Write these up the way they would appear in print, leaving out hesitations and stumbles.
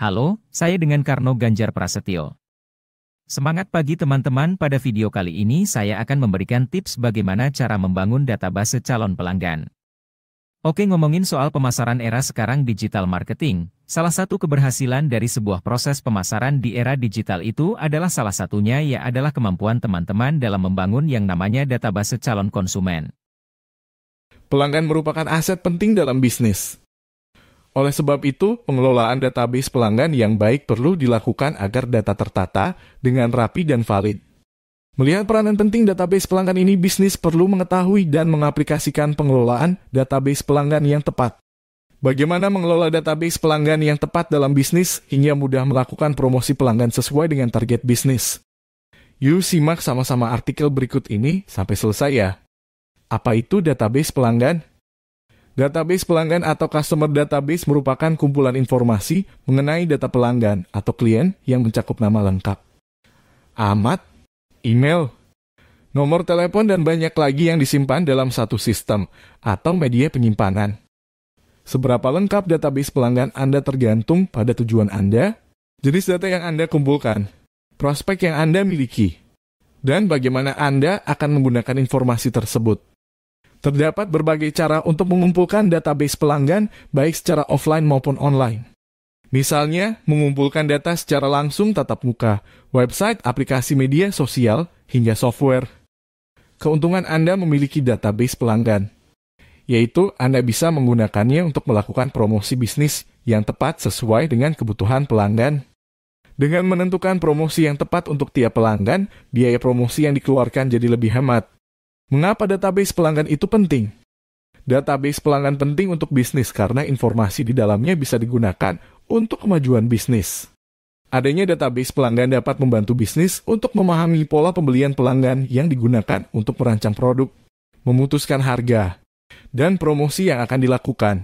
Halo, saya dengan Karno Ganjar Prasetyo. Semangat pagi teman-teman, pada video kali ini saya akan memberikan tips bagaimana cara membangun database calon pelanggan. Oke, ngomongin soal pemasaran era sekarang digital marketing, salah satu keberhasilan dari sebuah proses pemasaran di era digital itu adalah salah satunya adalah kemampuan teman-teman dalam membangun yang namanya database calon konsumen. Pelanggan merupakan aset penting dalam bisnis. Oleh sebab itu, pengelolaan database pelanggan yang baik perlu dilakukan agar data tertata dengan rapi dan valid. Melihat peranan penting database pelanggan ini, bisnis perlu mengetahui dan mengaplikasikan pengelolaan database pelanggan yang tepat. Bagaimana mengelola database pelanggan yang tepat dalam bisnis hingga mudah melakukan promosi pelanggan sesuai dengan target bisnis? Yuk simak sama-sama artikel berikut ini sampai selesai ya. Apa itu database pelanggan? Database pelanggan atau customer database merupakan kumpulan informasi mengenai data pelanggan atau klien yang mencakup nama lengkap, alamat, email, nomor telepon, dan banyak lagi yang disimpan dalam satu sistem atau media penyimpanan. Seberapa lengkap database pelanggan Anda tergantung pada tujuan Anda, jenis data yang Anda kumpulkan, prospek yang Anda miliki, dan bagaimana Anda akan menggunakan informasi tersebut. Terdapat berbagai cara untuk mengumpulkan database pelanggan, baik secara offline maupun online. Misalnya, mengumpulkan data secara langsung tatap muka, website, aplikasi media sosial, hingga software. Keuntungan Anda memiliki database pelanggan, yaitu Anda bisa menggunakannya untuk melakukan promosi bisnis yang tepat sesuai dengan kebutuhan pelanggan. Dengan menentukan promosi yang tepat untuk tiap pelanggan, biaya promosi yang dikeluarkan jadi lebih hemat. Mengapa database pelanggan itu penting? Database pelanggan penting untuk bisnis karena informasi di dalamnya bisa digunakan untuk kemajuan bisnis. Adanya database pelanggan dapat membantu bisnis untuk memahami pola pembelian pelanggan yang digunakan untuk merancang produk, memutuskan harga, dan promosi yang akan dilakukan.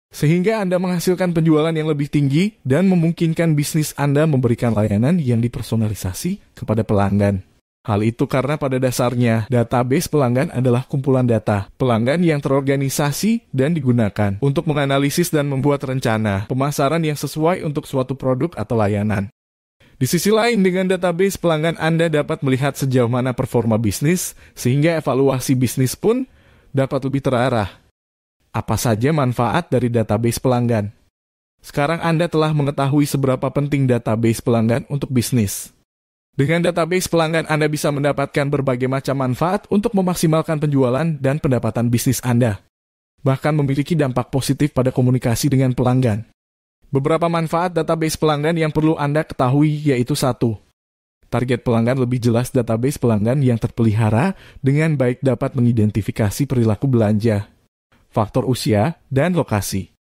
Sehingga Anda menghasilkan penjualan yang lebih tinggi dan memungkinkan bisnis Anda memberikan layanan yang dipersonalisasi kepada pelanggan. Hal itu karena pada dasarnya, database pelanggan adalah kumpulan data pelanggan yang terorganisasi dan digunakan untuk menganalisis dan membuat rencana pemasaran yang sesuai untuk suatu produk atau layanan. Di sisi lain, dengan database pelanggan Anda dapat melihat sejauh mana performa bisnis, sehingga evaluasi bisnis pun dapat lebih terarah. Apa saja manfaat dari database pelanggan? Sekarang Anda telah mengetahui seberapa penting database pelanggan untuk bisnis. Dengan database pelanggan, Anda bisa mendapatkan berbagai macam manfaat untuk memaksimalkan penjualan dan pendapatan bisnis Anda. Bahkan memiliki dampak positif pada komunikasi dengan pelanggan. Beberapa manfaat database pelanggan yang perlu Anda ketahui yaitu 1. Target pelanggan lebih jelas. Database pelanggan yang terpelihara dengan baik dapat mengidentifikasi perilaku belanja, faktor usia, dan lokasi.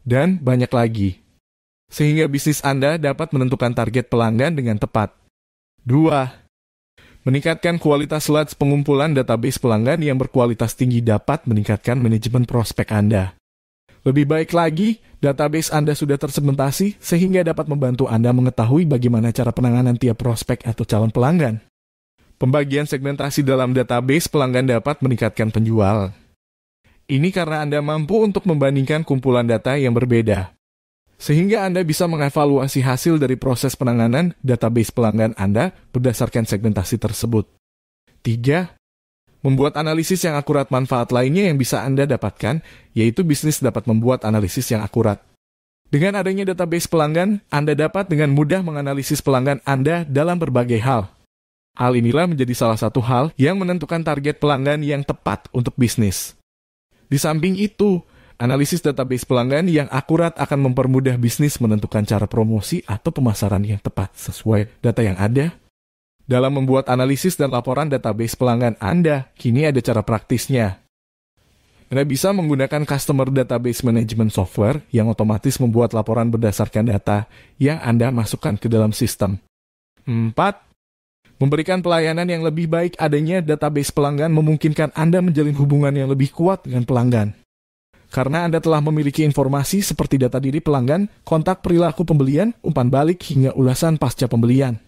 Dan banyak lagi. Sehingga bisnis Anda dapat menentukan target pelanggan dengan tepat. 2. Meningkatkan kualitas leads. Pengumpulan database pelanggan yang berkualitas tinggi dapat meningkatkan manajemen prospek Anda. Lebih baik lagi, database Anda sudah tersegmentasi sehingga dapat membantu Anda mengetahui bagaimana cara penanganan tiap prospek atau calon pelanggan. Pembagian segmentasi dalam database pelanggan dapat meningkatkan penjual. Ini karena Anda mampu untuk membandingkan kumpulan data yang berbeda, sehingga Anda bisa mengevaluasi hasil dari proses penanganan database pelanggan Anda berdasarkan segmentasi tersebut. 3. Membuat analisis yang akurat. Manfaat lainnya yang bisa Anda dapatkan, yaitu bisnis dapat membuat analisis yang akurat. Dengan adanya database pelanggan, Anda dapat dengan mudah menganalisis pelanggan Anda dalam berbagai hal. Hal inilah menjadi salah satu hal yang menentukan target pelanggan yang tepat untuk bisnis. Di samping itu, analisis database pelanggan yang akurat akan mempermudah bisnis menentukan cara promosi atau pemasaran yang tepat sesuai data yang ada. Dalam membuat analisis dan laporan database pelanggan Anda, kini ada cara praktisnya. Anda bisa menggunakan Customer Database Management Software yang otomatis membuat laporan berdasarkan data yang Anda masukkan ke dalam sistem. 4. Memberikan pelayanan yang lebih baik. Adanya database pelanggan memungkinkan Anda menjalin hubungan yang lebih kuat dengan pelanggan. Karena Anda telah memiliki informasi seperti data diri pelanggan, kontak perilaku pembelian, umpan balik, hingga ulasan pasca pembelian.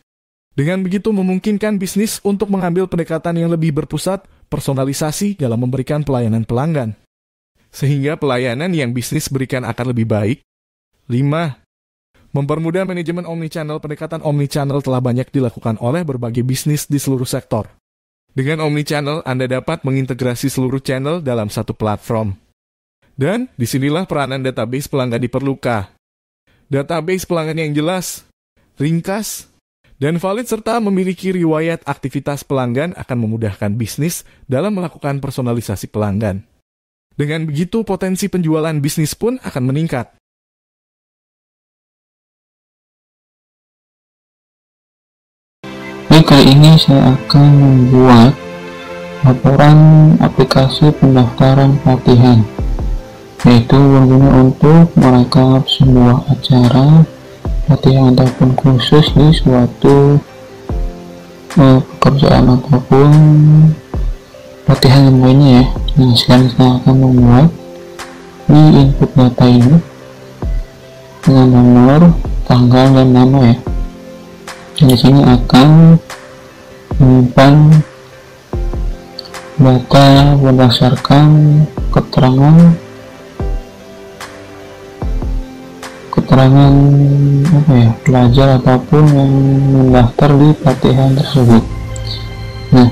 Dengan begitu memungkinkan bisnis untuk mengambil pendekatan yang lebih berpusat, personalisasi dalam memberikan pelayanan pelanggan. Sehingga pelayanan yang bisnis berikan akan lebih baik. 5. Mempermudah manajemen omnichannel, pendekatan omnichannel telah banyak dilakukan oleh berbagai bisnis di seluruh sektor. Dengan omnichannel, Anda dapat mengintegrasi seluruh channel dalam satu platform. Dan disinilah peranan database pelanggan diperlukan. Database pelanggan yang jelas, ringkas, dan valid serta memiliki riwayat aktivitas pelanggan akan memudahkan bisnis dalam melakukan personalisasi pelanggan. Dengan begitu, potensi penjualan bisnis pun akan meningkat. Kali ini saya akan membuat laporan aplikasi pendaftaran pelatihan, yaitu berguna untuk merekap sebuah acara pelatihan ataupun kursus di suatu pekerjaan ataupun pelatihan yang lainnya ya. Nah, sekarang saya akan membuat ini input data ini dengan nomor, tanggal, dan nama ya. Di sini akan menyimpan data berdasarkan keterangan pelajar ataupun yang mendaftar di pelatihan tersebut. Nah,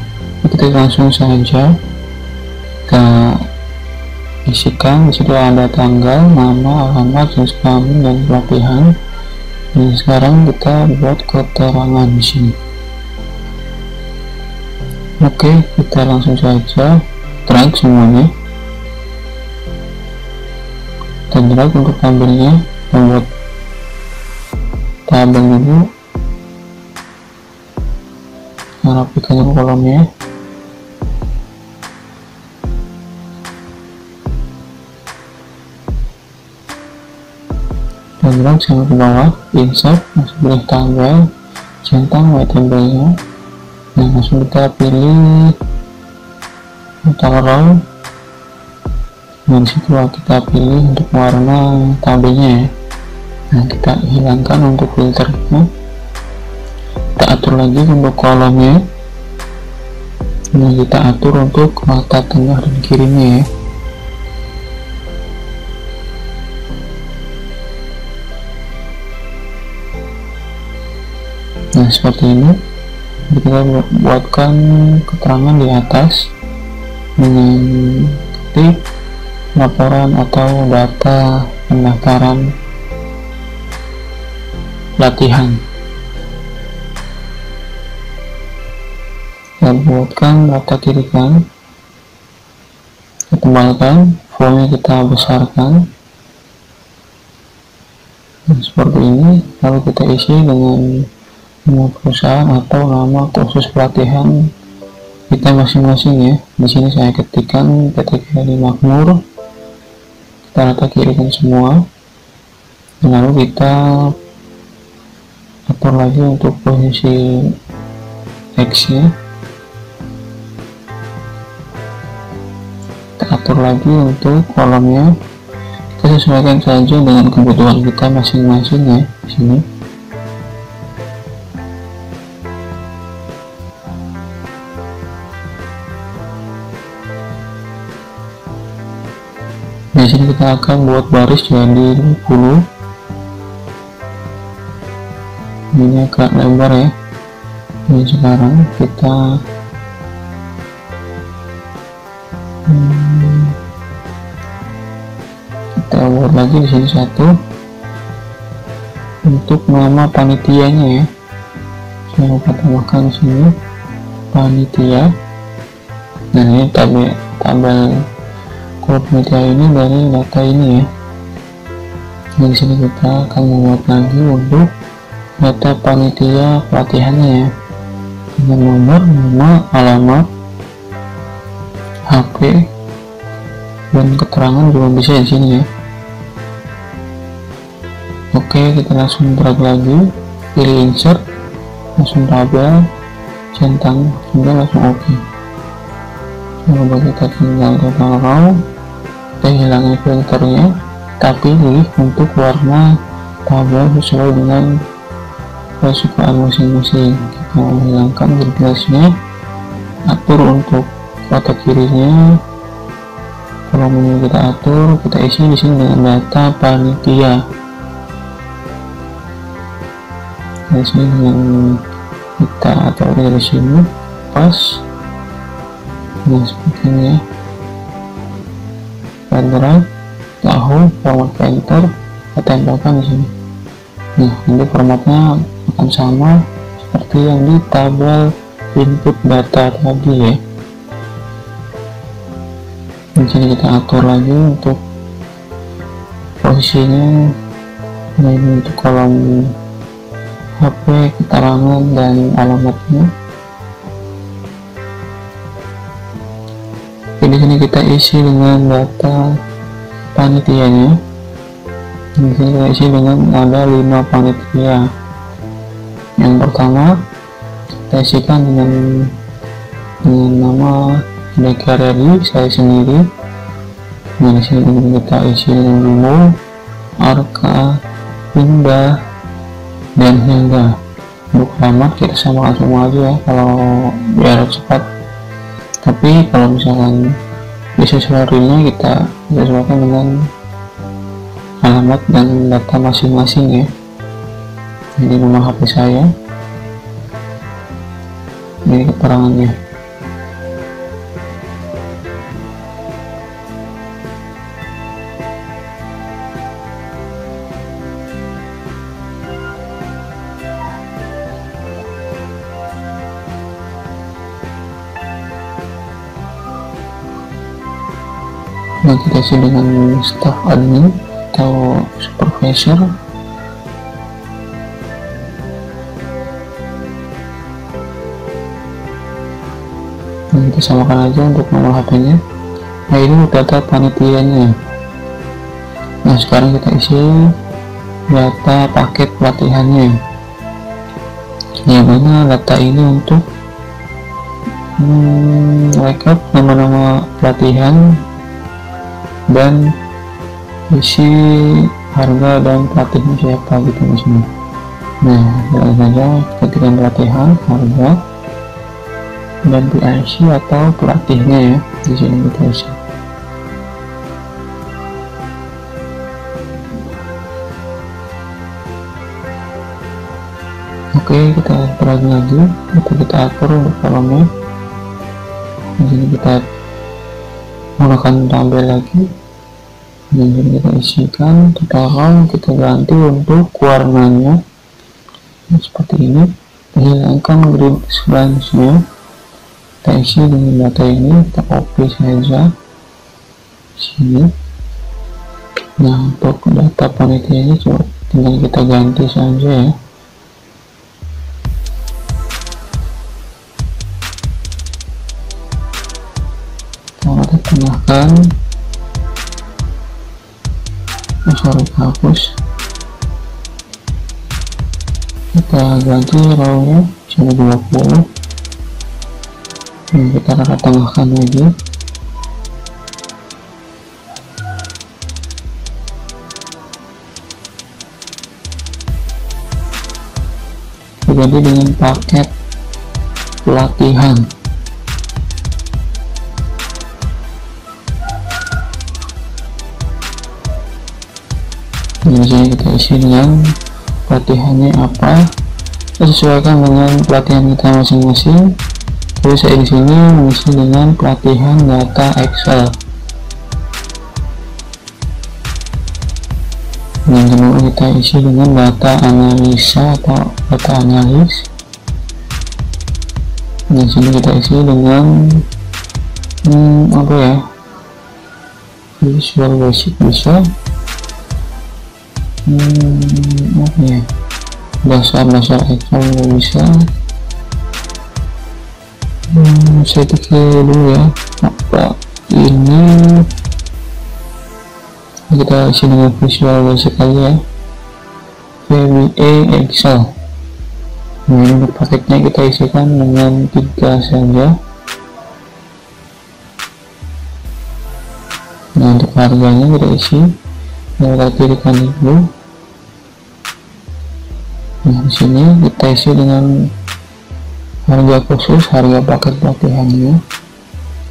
kita langsung saja kita isikan. Di situ ada tanggal, nama, alamat, jenis kelamin, dan pelatihan. Nah, sekarang kita buat keterangan di sini. Oke, kita langsung saja drag semuanya. Kita drag untuk tabelnya, membuat tabel dulu, rapikan dulu kolomnya. Dan drag sampai ke bawah, insert, langsung pilih tanggal, centang white tabelnya. Nah, langsung kita pilih row, dan situ kita pilih untuk warna tabelnya ya. Nah, kita hilangkan untuk filternya, kita atur lagi untuk kolomnya. Nah, kita atur untuk rata tengah dan kirinya ya. Nah, seperti ini. Kita buatkan keterangan di atas dengan ketik laporan atau data pendaftaran pelatihan. Kita buatkan data kiri kanan, kita tebalkan, fontnya kita besarkan. Nah, seperti ini. Lalu kita isi dengan nama perusahaan atau nama kursus pelatihan kita masing-masing ya. Di sini saya ketikkan PT Kelly Makmur, kita rata kirikan semua. Lalu kita atur lagi untuk posisi X nya, kita atur lagi untuk kolomnya, kita sesuaikan saja dengan kebutuhan kita masing-masing ya di sini. Di sini kita akan buat baris jadi 20. Ini agak lebar ya. Ini sekarang kita buat lagi di sini satu untuk nama panitianya ya. Saya lupa tambahkan di sini panitia. Nah, ini tabel panitia ini dari data ini ya. Di sini kita akan membuat lagi untuk data panitia pelatihannya ya, dengan nomor, nama, alamat, HP, dan keterangan juga bisa di sini ya. Oke, kita langsung drag lagi, pilih insert, langsung tabel, centang, sudah langsung oke. Coba kita tinggal total row, kita hilangin filternya, tapi pilih untuk warna tabel sesuai dengan kesukaan masing-masing. Kita hilangkan grid-nya, atur untuk kotak kirinya, kolomnya kita atur, kita isi di sini dengan data panitia. Dari sini dengan kita atur dari sini pas. Nah, seperti ini ya. Kita drag, tahu format enter, kita tempelkan di sini. Nah, nanti formatnya akan sama seperti yang di tabel input data tadi ya. Di sini kita atur lagi untuk posisinya. Nah, ini untuk kolom HP, keterangan dan alamatnya. Di sini kita isi dengan data panitianya. Di sini kita isi dengan ada 5 panitia. Yang pertama kita isikan dengan nama DKRI, saya sendiri. Nah, di sini kita isi dengan nama Arka, Indah, dan Hingga. Untuk alamat kita samakan semua aja ya, kalau biar cepat. Tapi kalau misalkan aksesorisnya kita sesuaikan dengan alamat dan data masing-masing ya. Ini nomor HP saya, ini keterangannya. Nah, kita isi dengan staff admin atau supervisor. Nah, kita samakan aja untuk nomor HP-nya. Nah, ini data panitianya. Nah, sekarang kita isi data paket pelatihannya, yang mana data ini untuk rekap nama-nama pelatihan dan isi harga dan pelatihnya siapa gitu di sini. Nah, langsung saja ketikkan pelatihan, harga, dan PIC atau pelatihnya ya. Di sini kita isi. Oke, kita drag lagi, kita atur untuk kolomnya. Di sini kita menggunakan tabel lagi. Jadi kita isikan total, kita ganti untuk warnanya seperti ini, hilangkan grid lines-nya, kita isi dengan data ini, kita copy saja sini. Nah, untuk data panitianya coba tinggal kita ganti saja ya. Kita tambahkan, sorry, hapus. Kita ganti row-nya jadi 20. Nah, kita akan tambahkan lagi. Kita ganti dengan paket pelatihan. Di sini kita isi dengan pelatihannya apa, kita sesuaikan dengan pelatihan kita masing-masing. Jadi saya di sini mengisi dengan pelatihan data Excel. Yang kedua kita isi dengan data analisa atau data analis. Di sini kita isi dengan apa ya, Visual Basic bisa. Apa ya, dasar-dasar Excel bisa. Saya tikir dulu ya, apa ini kita isi dengan Visual Basic aja ya, VBA Excel. Nah, ini untuk paketnya kita isikan dengan 3 saja. Nah, untuk harganya kita isi, kita kirikan dulu. Nah, di sini kita isi dengan harga khusus, harga paket pelatihannya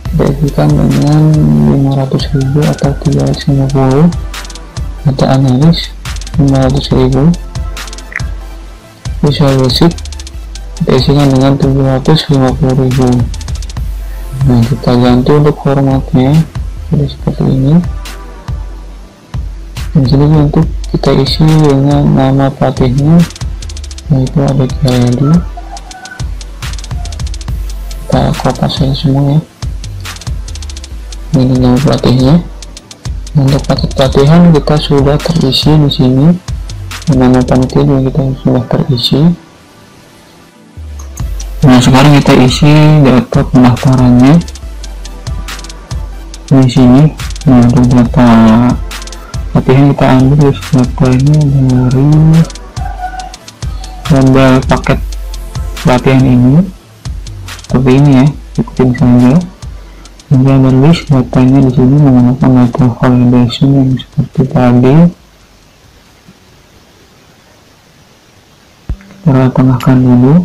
kita isikan dengan 500.000 atau 350. Data analis 500.000. Visual Basic kita isikan dengan 750.000. Nah, kita ganti untuk formatnya jadi seperti ini. Di sini untuk kita isi dengan nama pelatihnya, yaitu ada Kelly. Kita kopas saja semua ya. Ini nama pelatihnya. Untuk paket pelatihan kita sudah terisi di sini. Nama panitia juga kita sudah terisi. Nah, sekarang kita isi data pendaftarannya di sini. Nah, untuk data pelatihan kita ambil datanya dari modal paket pelatihan ini seperti ini ya, ikutin saja. Kemudian ada list datanya di sini menggunakan data validation yang seperti tadi. Kita tengahkan dulu,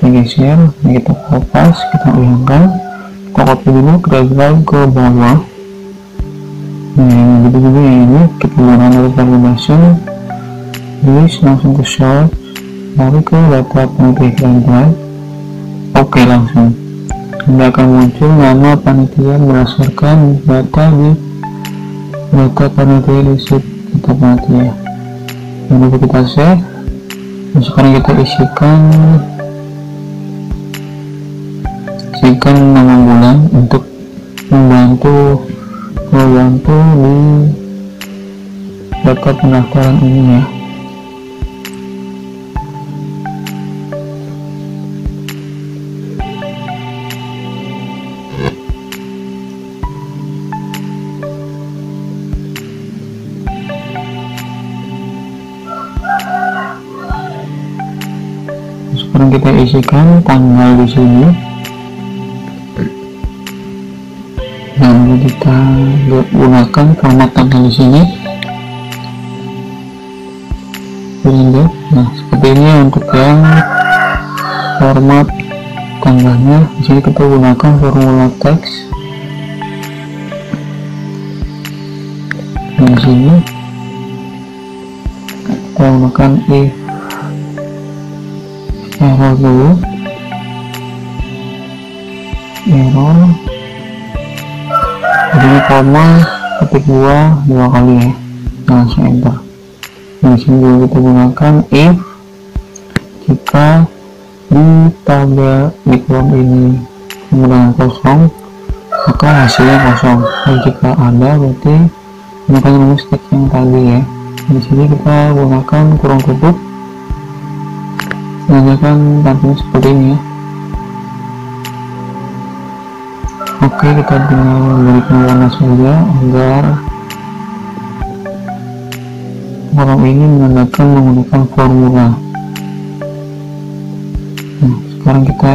ini geser, ini kita kopas, kita hilangkan, kita copy dulu, kita drag ke bawah. Nah, gitu juga ini kita gunakan data validation, list langsung ke search, lalu ke data panitia drag. Oke, langsung Anda akan muncul nama panitia berdasarkan data di data panitia di sheet data panitia. Lalu kita save. Nah, sekarang kita isikan nama bulan untuk membantu di data pendaftaran ini ya. Sekarang kita isikan tanggal di sini. Lalu kita gunakan format tanggal di sini. Nah, seperti ini untuk yang format tanggalnya. Di sini kita gunakan formula teks. Di sini kita gunakan if error dulu, error, jadi koma ketik dua kali ya, langsung enter. Di sini juga kita gunakan if jika di tabel di kolom ini kemudian kosong maka hasilnya kosong, dan jika ada berarti gunakan rumus teks yang tadi ya. Di sini kita gunakan kurung tutup, menandakan tampilnya seperti ini ya. Oke, kita tinggal berikan warna saja agar kolom ini menandakan menggunakan formula. Nah, sekarang kita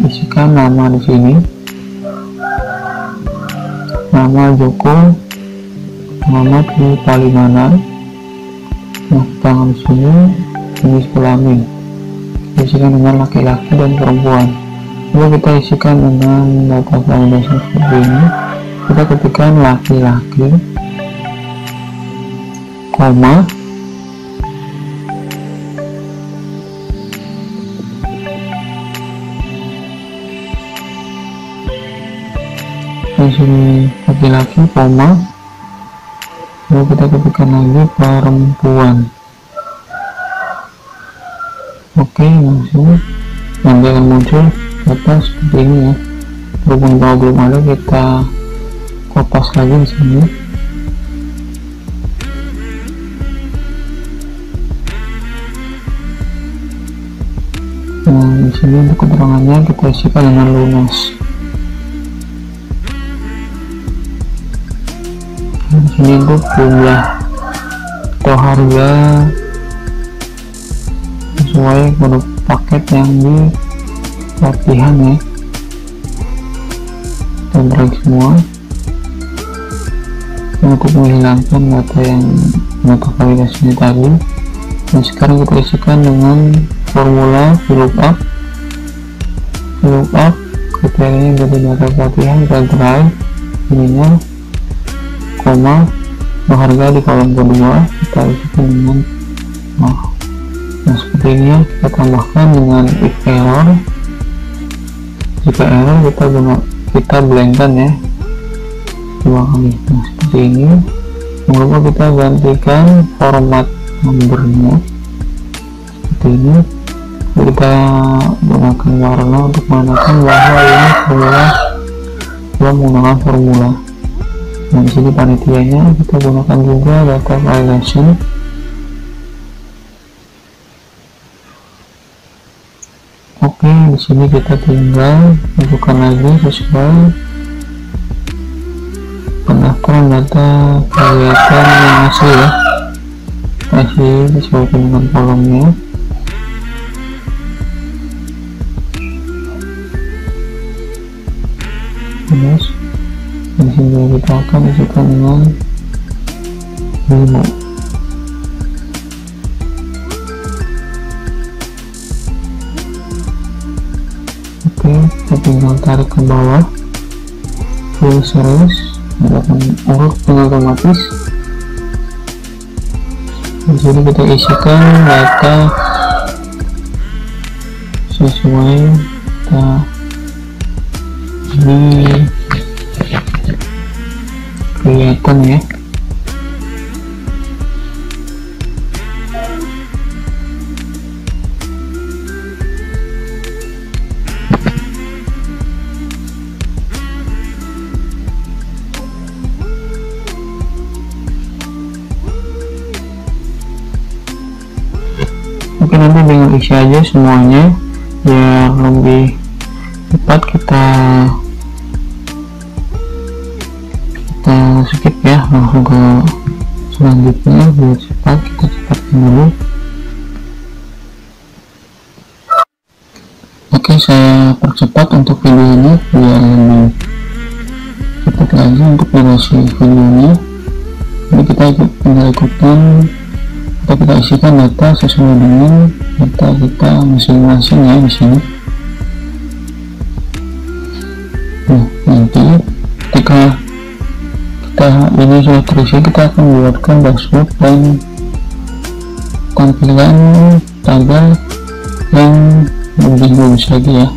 isikan nama di sini, nama Joko, alamat di Palimanan. Nah, tangan di sini jenis kelamin isikan dengan laki-laki dan perempuan. Lalu kita isikan dengan data validation seperti ini. Kita ketikkan laki-laki, koma, di sini laki-laki, koma, lalu kita ketikkan lagi perempuan. Oke, langsung nanti akan muncul data seperti ini ya. Berhubung kalau belum ada, kita kopas lagi di sini. Nah, di sini untuk keterangannya kita isikan dengan lunas. Nah, di sini untuk jumlah atau harga sesuai kode paket yang di pelatihan ya. Kita drag semua untuk menghilangkan data yang data validasinya tadi. Nah, sekarang kita isikan dengan formula VLOOKUP kriterianya dari data pelatihan, kita drag ininya, koma, harga di kolom kedua kita isikan dengan Nah seperti ini ya, kita tambahkan dengan if error. Jika error kita blank-kan ya 2 kali. Nah seperti ini. Jangan lupa kita gantikan format nomornya seperti ini. Kita gunakan warna untuk menandakan bahwa ini formula, kita menggunakan formula. Nah di sini panitianya kita gunakan juga data violation. Oke, di sini kita tinggal masukkan lagi sesuai pendaftaran data kegiatan yang asli ya. Kasih disesuaikan dengan kolomnya. Terus di sini kita akan isikan dengan ilmu. Oke, kita tinggal tarik ke bawah full series, akan urut dengan otomatis. Di sini kita isikan data sesuai data ini kelihatan ya. Oke, nanti dengan isi aja semuanya biar lebih cepat. Kita skip ya, langsung ke selanjutnya biar cepat. Kita cepatkan dulu. Oke, saya percepat untuk video ini biar lebih cepat lagi untuk durasi videonya. Jadi kita tinggal ikutkan, kita isikan data sesuai dengan data kita masing-masing ya di sini. Nah, nanti ketika ini sudah terisi, kita akan buatkan dashboard dan tampilan tagar yang lebih bagus lagi ya.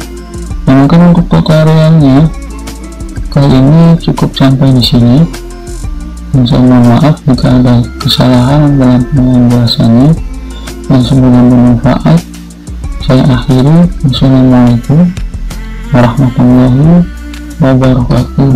Nah, mungkin untuk tutorialnya kali ini cukup sampai di sini. Saya mohon maaf jika ada kesalahan dalam penjelasannya, dan semoga bermanfaat. Saya akhiri. Wassalamualaikum warahmatullahi wabarakatuh.